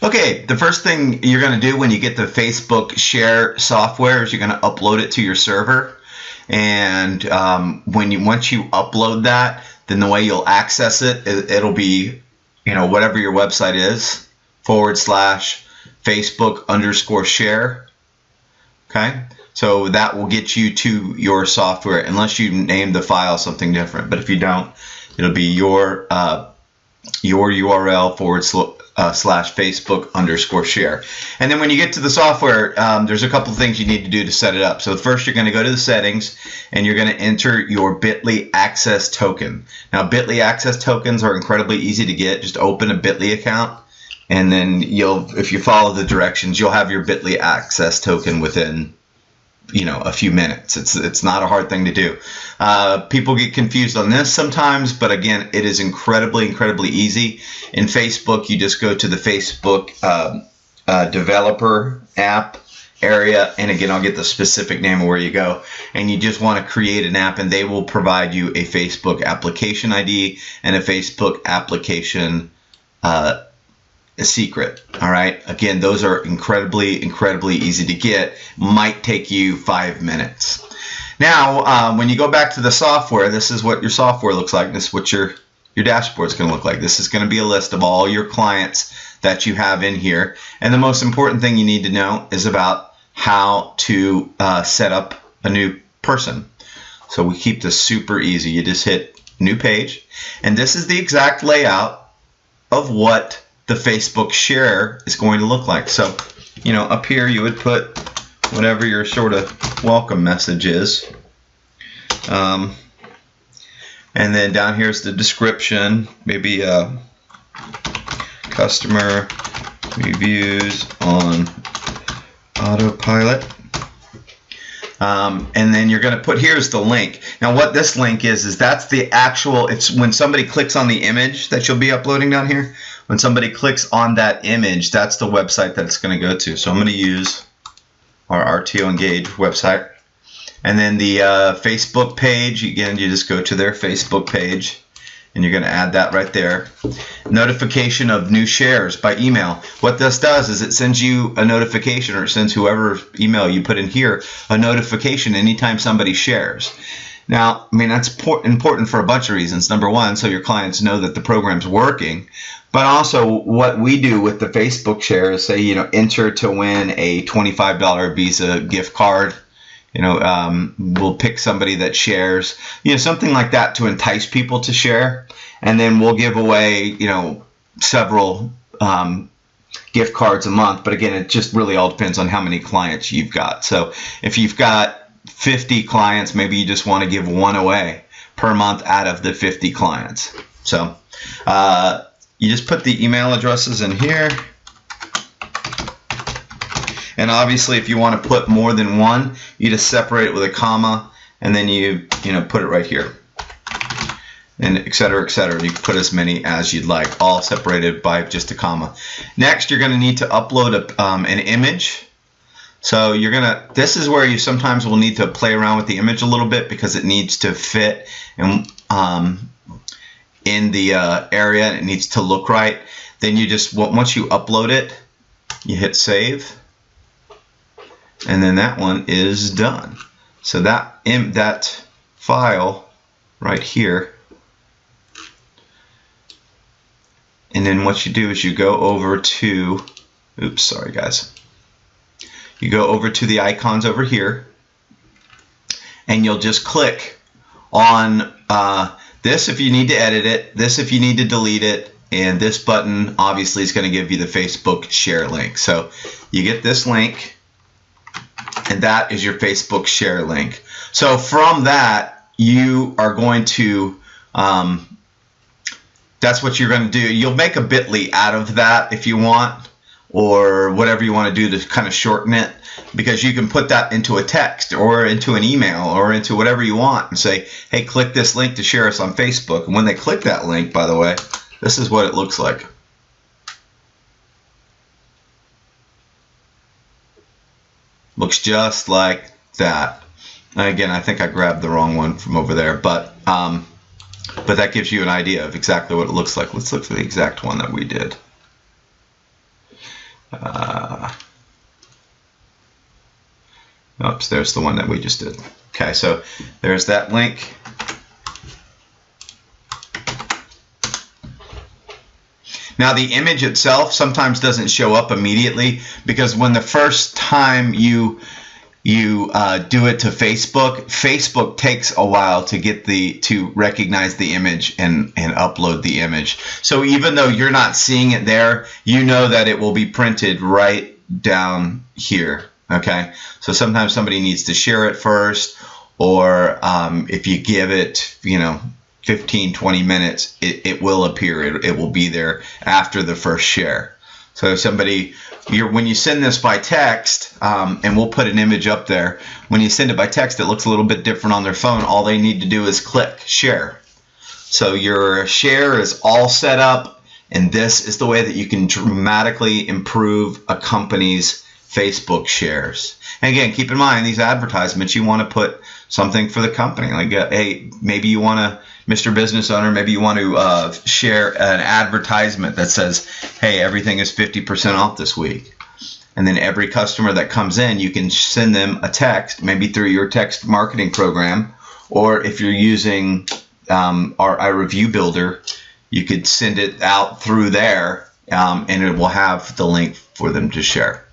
Okay, the first thing you're going to do when you get the Facebook Share software is you're going to upload it to your server. And once you upload that, then the way you'll access it, it'll be, whatever your website is, /Facebook_share. Okay, so that will get you to your software, unless you name the file something different. But if you don't, it'll be your URL /Facebook_share. And then when you get to the software, there's a couple things you need to do to set it up. So first, you're going to go to the settings and you're going to enter your Bitly access token. Now, Bitly access tokens are incredibly easy to get. Just open a Bitly account, and then if you follow the directions, you'll have your Bitly access token within a few minutes. It's not a hard thing to do. People get confused on this sometimes, but again, it is incredibly easy. In Facebook, you just go to the Facebook developer app area, and again, I'll get the specific name of where you go, and you just want to create an app, and they will provide you a Facebook application ID and a Facebook application secret. All right, again, those are incredibly easy to get. Might take you 5 minutes. Now, when you go back to the software, this is what your software looks like. This is what your dashboard is going to look like. This is going to be a list of all your clients that you have in here. And the most important thing you need to know is about how to set up a new person. So we keep this super easy. You just hit new page, and this is the exact layout of what the Facebook Share is going to look like. So, up here you would put whatever your sort of welcome message is. And then down here's the description, maybe customer reviews on autopilot. And then you're going to put, here's the link. Now what this link is that's the actual, it's when somebody clicks on the image that you'll be uploading down here. When somebody clicks on that image, that's the website that it's going to go to. So I'm going to use our RTO Engage website. And then the Facebook page, again, you just go to their Facebook page, and you're going to add that right there. Notification of new shares by email. What this does is it sends you a notification, or it sends whoever email you put in here a notification anytime somebody shares. Now, that's important for a bunch of reasons. Number one, so your clients know that the program's working. But also, what we do with the Facebook Share is say, enter to win a $25 Visa gift card. We'll pick somebody that shares, something like that to entice people to share. And then we'll give away, several gift cards a month. But again, it just really all depends on how many clients you've got. So if you've got 50 clients, maybe you just want to give one away per month out of the 50 clients. So you just put the email addresses in here. And obviously, if you want to put more than one, you just separate it with a comma, and then you put it right here, and et cetera, et cetera. You can put as many as you'd like, all separated by just a comma. Next, you're going to need to upload an image. So this is where you sometimes will need to play around with the image a little bit, because it needs to fit in the area, and it needs to look right. Then you just, once you upload it, you hit save. And then that one is done. So that file right here. And then what you do is you go over to, oops, sorry guys. You go over to the icons over here, and you'll just click on this if you need to edit it, this if you need to delete it, and this button obviously is going to give you the Facebook Share link. So you get this link, and that is your Facebook Share link. So from that, you are going to, that's what you're going to do. You'll make a bit.ly out of that if you want, or whatever you want to do to kind of shorten it, because you can put that into a text or into an email or into whatever you want and say, hey, click this link to share us on Facebook. And when they click that link, by the way, this is what it looks like. Looks just like that. And again, I think I grabbed the wrong one from over there, but that gives you an idea of exactly what it looks like. Let's look for the exact one that we did. Oops, there's the one that we just did. Okay, so there's that link. Now the image itself sometimes doesn't show up immediately, because when the first time you do it to Facebook takes a while to recognize the image and upload the image. So even though you're not seeing it there, you know that it will be printed right down here. Okay, so sometimes somebody needs to share it first, or if you give it, 15-20 minutes, it will appear. It will be there after the first share. So when you send this by text, and we'll put an image up there, when you send it by text, it looks a little bit different on their phone. All they need to do is click share. So your share is all set up, and this is the way that you can dramatically improve a company's Facebook shares. And again, keep in mind, these advertisements, you want to put something for the company. Like, hey, maybe you want to, Mr. Business Owner, maybe you want to share an advertisement that says, hey, everything is 50% off this week. And then every customer that comes in, you can send them a text, maybe through your text marketing program, or if you're using our iReview Builder, you could send it out through there, and it will have the link for them to share.